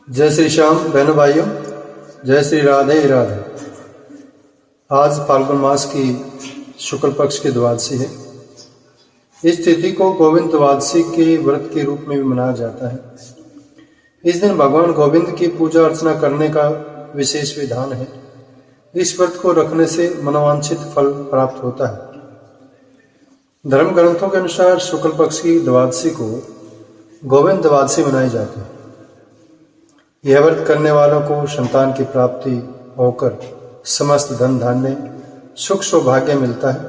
जय श्री श्याम बहनों भाइयों, जय श्री राधे राधे। आज फाल्गुन मास की शुक्ल पक्ष की द्वादशी है। इस तिथि को गोविंद द्वादशी के व्रत के रूप में भी मनाया जाता है। इस दिन भगवान गोविंद की पूजा अर्चना करने का विशेष विधान है। इस व्रत को रखने से मनोवांछित फल प्राप्त होता है। धर्म ग्रंथों के अनुसार शुक्ल पक्ष की द्वादशी को गोविंद द्वादशी मनाई जाती है। यह व्रत करने वालों को संतान की प्राप्ति होकर समस्त धन धान्य सुख सौभाग्य मिलता है।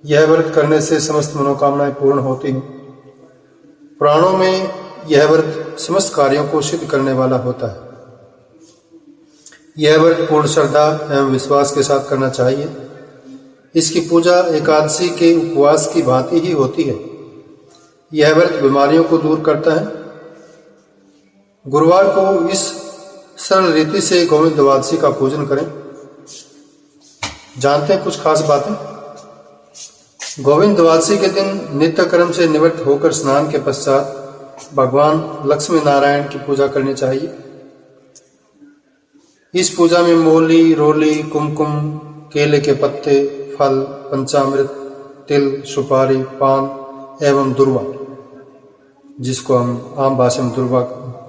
यह व्रत करने से समस्त मनोकामनाएं पूर्ण होती हैं। पुराणों में यह व्रत समस्त कार्यों को सिद्ध करने वाला होता है। यह व्रत पूर्ण श्रद्धा एवं विश्वास के साथ करना चाहिए। इसकी पूजा एकादशी के उपवास की भांति ही होती है। यह व्रत बीमारियों को दूर करता है। गुरुवार को इस सरल रीति से गोविंद द्वादशी का पूजन करें। जानते हैं कुछ खास बातें। गोविंद द्वादशी के दिन नित्य कर्म से निवृत्त होकर स्नान के पश्चात भगवान लक्ष्मी नारायण की पूजा करनी चाहिए। इस पूजा में मोली, रोली, कुमकुम, केले के पत्ते, फल, पंचामृत, तिल, सुपारी, पान एवं दुर्वा, जिसको हम आम भाषा में दुर्वा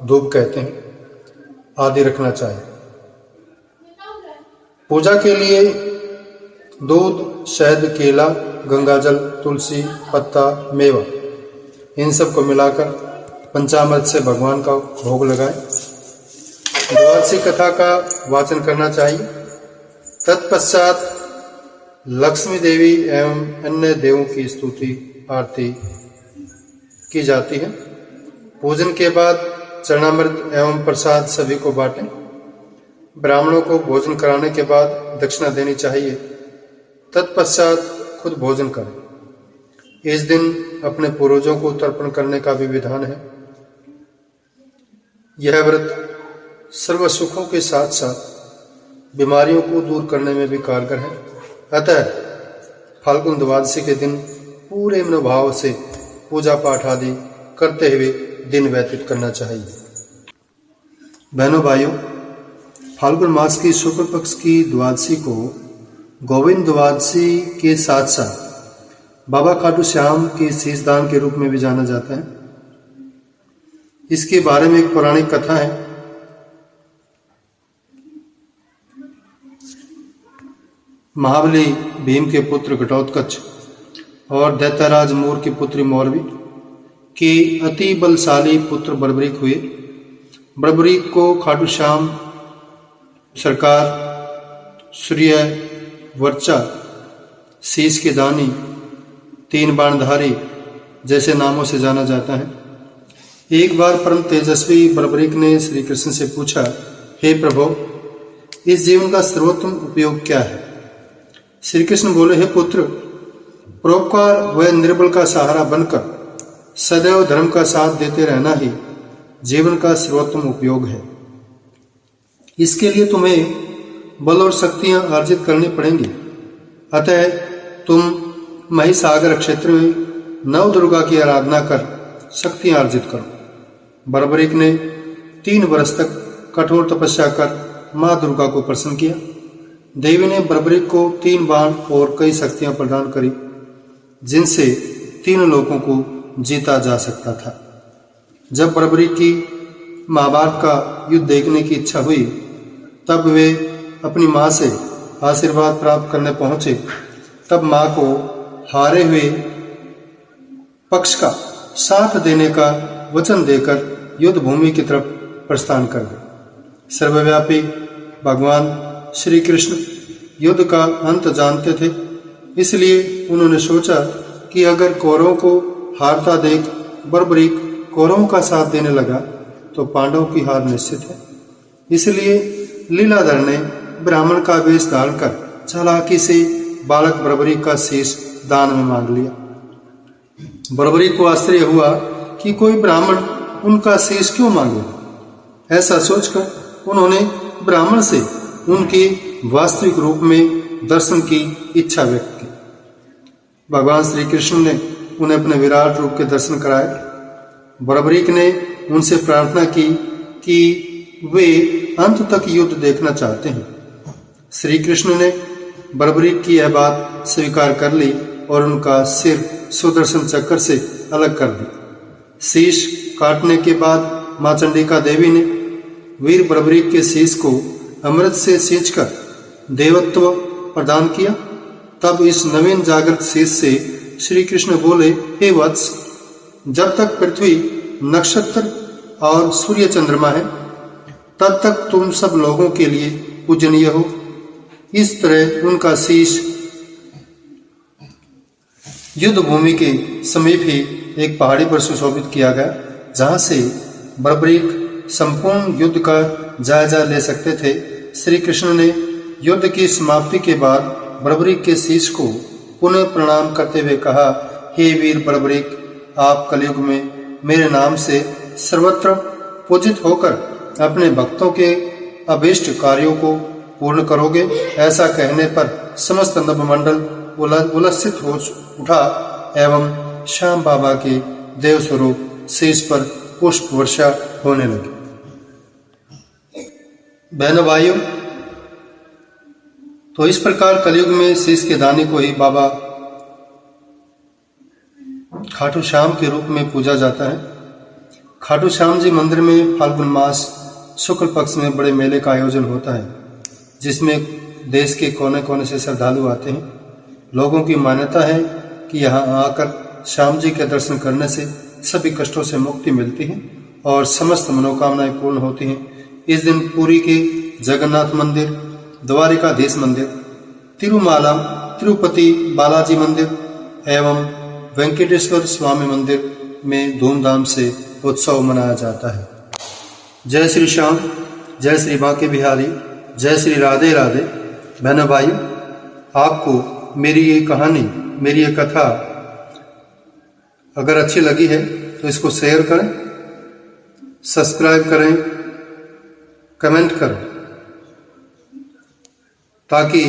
धूप कहते हैं, आदि रखना चाहिए। पूजा के लिए दूध, शहद, केला, गंगाजल, तुलसी, पत्ता, मेवा, इन सब को मिलाकर पंचामृत से भगवान का भोग लगाएं। द्वादशी कथा का वाचन करना चाहिए। तत्पश्चात लक्ष्मी देवी एवं अन्य देवों की स्तुति आरती की जाती है। पूजन के बाद चरणामृत एवं प्रसाद सभी को बांटें। ब्राह्मणों को भोजन कराने के बाद दक्षिणा देनी चाहिए। तत्पश्चात खुद भोजन करें। इस दिन अपने पूर्वजों को तर्पण करने का भी विधान है। यह व्रत सर्व सुखों के साथ साथ बीमारियों को दूर करने में भी कारगर है। अतः फाल्गुन द्वादशी के दिन पूरे मनोभाव से पूजा पाठ आदि करते हुए दिन व्यतीत करना चाहिए। बहनों भाइयों, फाल्गुन मास की शुक्ल पक्ष की द्वादशी को गोविंद द्वादशी के साथ साथ बाबा खाटू श्याम के शीशदान के रूप में भी जाना जाता है। इसके बारे में एक पौराणिक कथा है। महाबली भीम के पुत्र घटोत्कच और दैत्यराज मूर की पुत्री मौरवी के अति बलशाली पुत्र बर्बरीक हुए। बर्बरीक को खाटू श्याम, सरकार, सूर्य, वर्चा, शीश के दानी, तीन बाणधारी जैसे नामों से जाना जाता है। एक बार परम तेजस्वी बर्बरीक ने श्री कृष्ण से पूछा, हे प्रभु, इस जीवन का सर्वोत्तम उपयोग क्या है? श्री कृष्ण बोले, हे पुत्र, परोपकार व निर्बल का सहारा बनकर सदैव धर्म का साथ देते रहना ही जीवन का सर्वोत्तम उपयोग है। इसके लिए तुम्हें बल और शक्तियां अर्जित करनी पड़ेंगी। अतः तुम महिसागर क्षेत्र में नव दुर्गा की आराधना कर शक्तियां अर्जित करो। बर्बरीक ने 3 वर्ष तक कठोर तपस्या कर मां दुर्गा को प्रसन्न किया। देवी ने बर्बरीक को 3 बाण और कई शक्तियां प्रदान करी, जिनसे 3 लोगों को जीता जा सकता था। जब बर्बरीक की महाभारत का युद्ध देखने की इच्छा हुई, तब वे अपनी मां से आशीर्वाद प्राप्त करने पहुंचे। तब मां को हारे हुए पक्ष का साथ देने का वचन देकर युद्ध भूमि की तरफ प्रस्थान कर गए। सर्वव्यापी भगवान श्री कृष्ण युद्ध का अंत जानते थे, इसलिए उन्होंने सोचा कि अगर कौरवों को हारता देख बर्बरीक कौरवों का साथ देने लगा तो पांडवों की हार निश्चित है। इसलिए लीलाधर ने ब्राह्मण का वेश धारणकर चालाकी से बालक बर्बरीक का शीश दान में मांग लिया। बर्बरीक को आश्चर्य हुआ कि कोई ब्राह्मण उनका शीश क्यों मांगे। ऐसा सोचकर उन्होंने ब्राह्मण से उनके वास्तविक रूप में दर्शन की इच्छा व्यक्त की। भगवान श्री कृष्ण ने उन्हें अपने विराट रूप के दर्शन कराए बर्बरीक ने उनसे प्रार्थना की कि वे अंत तक युद्ध देखना चाहते हैं। श्री कृष्ण ने बर्बरीक की यह बात स्वीकार कर ली और उनका सिर सुदर्शन चक्र से अलग कर दिया। शीश काटने के बाद मां चंडिका देवी ने वीर बर्बरीक के शीश को अमृत से सींचकर देवत्व प्रदान किया। तब इस नवीन जागृत शीश से श्री कृष्ण बोले, हे वत्स, जब तक पृथ्वी, नक्षत्र और सूर्य चंद्रमा है तब तक तुम सब लोगों के लिए पूजनीय हो। इस तरह उनका शीश युद्ध भूमि के समीप ही एक पहाड़ी पर सुशोभित किया गया, जहां से बर्बरीक संपूर्ण युद्ध का जायजा ले सकते थे। श्री कृष्ण ने युद्ध की समाप्ति के बाद बर्बरीक के शीश को पुनः प्रणाम करते हुए कहा, हे वीर बर्बरीक, आप कलयुग में मेरे नाम से सर्वत्र पूजित होकर अपने भक्तों के अभीष्ट कार्यों को पूर्ण करोगे। ऐसा कहने पर समस्त नभमंडल उल्लसित हो उठा एवं श्याम बाबा के देव स्वरूप शीश पर पुष्प वर्षा होने लगी। बहनों भाइयों, तो इस प्रकार कलयुग में शीश के दाने को ही बाबा खाटू श्याम के रूप में पूजा जाता है। खाटू श्याम जी मंदिर में फाल्गुन मास शुक्ल पक्ष में बड़े मेले का आयोजन होता है, जिसमें देश के कोने कोने से श्रद्धालु आते हैं। लोगों की मान्यता है कि यहाँ आकर श्याम जी के दर्शन करने से सभी कष्टों से मुक्ति मिलती है और समस्त मनोकामनाएं पूर्ण होती हैं। इस दिन पुरी के जगन्नाथ मंदिर, द्वारिकाधीश मंदिर, तिरुमाला तिरुपति बालाजी मंदिर एवं वेंकटेश्वर स्वामी मंदिर में धूमधाम से उत्सव मनाया जाता है। जय श्री श्याम, जय श्री बांके बिहारी, जय श्री राधे राधे। बहनों भाइयों, आपको मेरी ये कहानी, मेरी ये कथा अगर अच्छी लगी है तो इसको शेयर करें, सब्सक्राइब करें, कमेंट करें, ताकि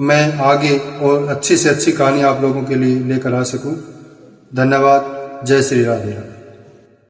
मैं आगे और अच्छी से अच्छी कहानी आप लोगों के लिए लेकर आ सकूं। धन्यवाद। जय श्री राधे राधे।